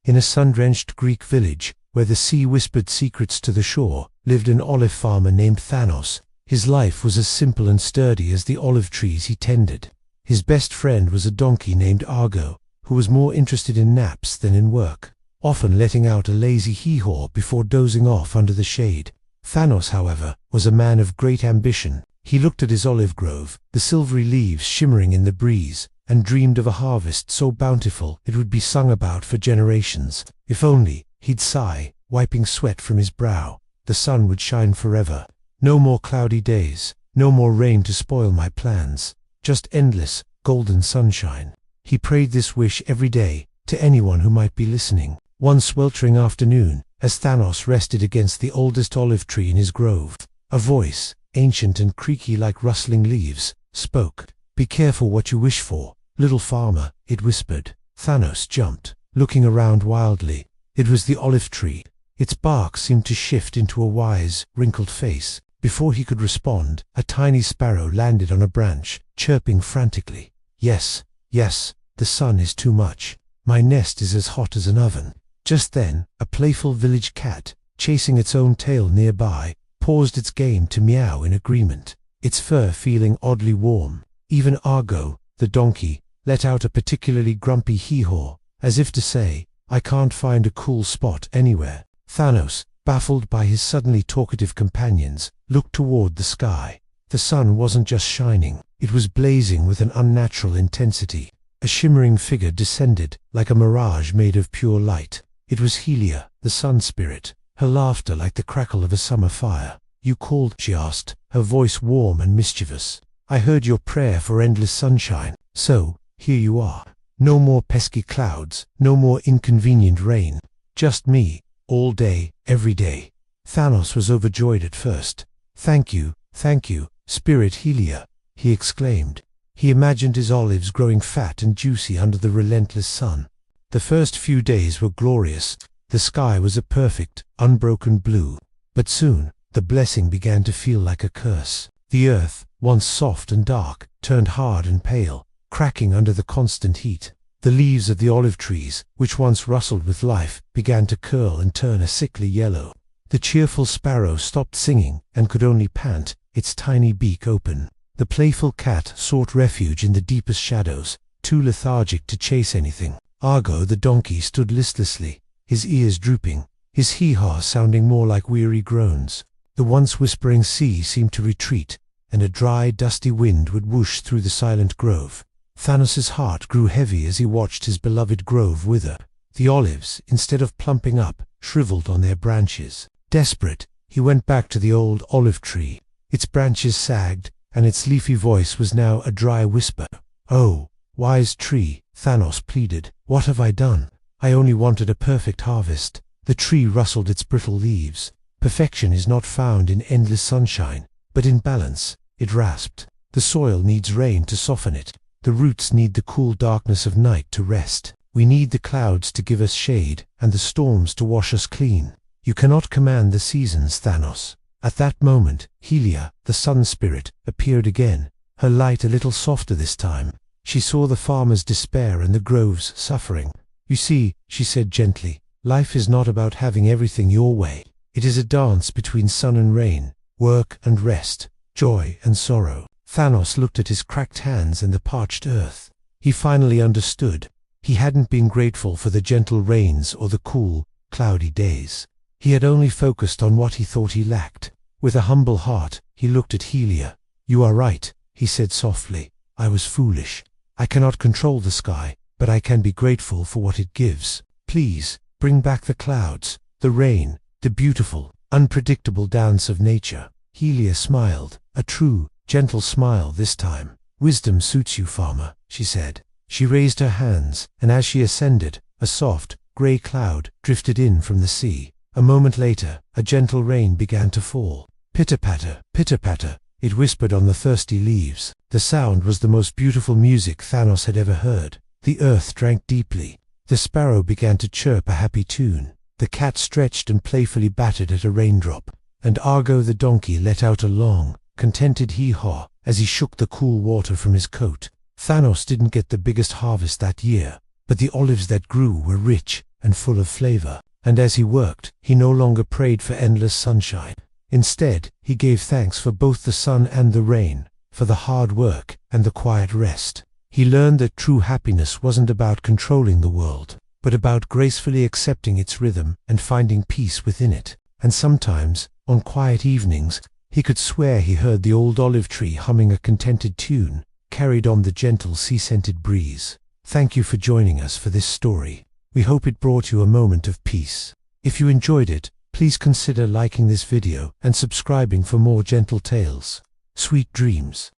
In a sun-drenched Greek village, where the sea whispered secrets to the shore, lived an olive farmer named Thanos. His life was as simple and sturdy as the olive trees he tended. His best friend was a donkey named Argo, who was more interested in naps than in work, often letting out a lazy hee-haw before dozing off under the shade. Thanos, however, was a man of great ambition. He looked at his olive grove, the silvery leaves shimmering in the breeze, and dreamed of a harvest so bountiful it would be sung about for generations. If only, he'd sigh, wiping sweat from his brow, the sun would shine forever. No more cloudy days, no more rain to spoil my plans, just endless, golden sunshine. He prayed this wish every day, to anyone who might be listening. One sweltering afternoon, as Thanos rested against the oldest olive tree in his grove, a voice, ancient and creaky like rustling leaves, spoke. "Be careful what you wish for, little farmer," it whispered. Thanos jumped, looking around wildly. It was the olive tree. Its bark seemed to shift into a wise, wrinkled face. Before he could respond, a tiny sparrow landed on a branch, chirping frantically. "Yes, yes, the sun is too much. My nest is as hot as an oven." Just then, a playful village cat, chasing its own tail nearby, paused its game to meow in agreement, its fur feeling oddly warm. Even Argo, the donkey, let out a particularly grumpy hee-haw, as if to say, "I can't find a cool spot anywhere." Thanos, baffled by his suddenly talkative companions, looked toward the sky. The sun wasn't just shining, it was blazing with an unnatural intensity. A shimmering figure descended, like a mirage made of pure light. It was Helia, the sun spirit, her laughter like the crackle of a summer fire. "You called?" she asked, her voice warm and mischievous. "I heard your prayer for endless sunshine, so here you are. No more pesky clouds, no more inconvenient rain. Just me, all day, every day." Thanos was overjoyed at first. Thank you, Spirit Helia," he exclaimed. He imagined his olives growing fat and juicy under the relentless sun. The first few days were glorious. The sky was a perfect, unbroken blue. But soon, the blessing began to feel like a curse. The earth, once soft and dark, turned hard and pale, cracking under the constant heat. The leaves of the olive trees, which once rustled with life, began to curl and turn a sickly yellow. The cheerful sparrow stopped singing and could only pant, its tiny beak open. The playful cat sought refuge in the deepest shadows, too lethargic to chase anything. Argo the donkey stood listlessly, his ears drooping, his hee-haw sounding more like weary groans. The once whispering sea seemed to retreat, and a dry, dusty wind would whoosh through the silent grove. Thanos's heart grew heavy as he watched his beloved grove wither. The olives, instead of plumping up, shriveled on their branches. Desperate, he went back to the old olive tree. Its branches sagged, and its leafy voice was now a dry whisper. "Oh, wise tree," Thanos pleaded, "what have I done? I only wanted a perfect harvest." The tree rustled its brittle leaves. "Perfection is not found in endless sunshine, but in balance," it rasped. "The soil needs rain to soften it. The roots need the cool darkness of night to rest. We need the clouds to give us shade, and the storms to wash us clean. You cannot command the seasons, Thanos." At that moment, Helia, the sun spirit, appeared again, her light a little softer this time. She saw the farmer's despair and the grove's suffering. "You see," she said gently, "life is not about having everything your way. It is a dance between sun and rain, work and rest, joy and sorrow." Thanos looked at his cracked hands and the parched earth. He finally understood. He hadn't been grateful for the gentle rains or the cool, cloudy days. He had only focused on what he thought he lacked. With a humble heart, he looked at Helia. "You are right," he said softly. "I was foolish. I cannot control the sky, but I can be grateful for what it gives. Please, bring back the clouds, the rain, the beautiful, unpredictable dance of nature." Helia smiled, a true, gentle smile this time. "Wisdom suits you, farmer," she said. She raised her hands, and as she ascended, a soft, grey cloud drifted in from the sea. A moment later, a gentle rain began to fall. Pitter-patter, it whispered on the thirsty leaves. The sound was the most beautiful music Thanos had ever heard. The earth drank deeply. The sparrow began to chirp a happy tune. The cat stretched and playfully battered at a raindrop. And Argo the donkey let out a long, contented hee-haw as he shook the cool water from his coat. Thanos didn't get the biggest harvest that year, but the olives that grew were rich, and full of flavor. And as he worked, he no longer prayed for endless sunshine. Instead, he gave thanks for both the sun and the rain, for the hard work and the quiet rest. He learned that true happiness wasn't about controlling the world, but about gracefully accepting its rhythm and finding peace within it. And sometimes, on quiet evenings, he could swear he heard the old olive tree humming a contented tune, carried on the gentle sea-scented breeze. Thank you for joining us for this story. We hope it brought you a moment of peace. If you enjoyed it, please consider liking this video and subscribing for more gentle tales. Sweet dreams.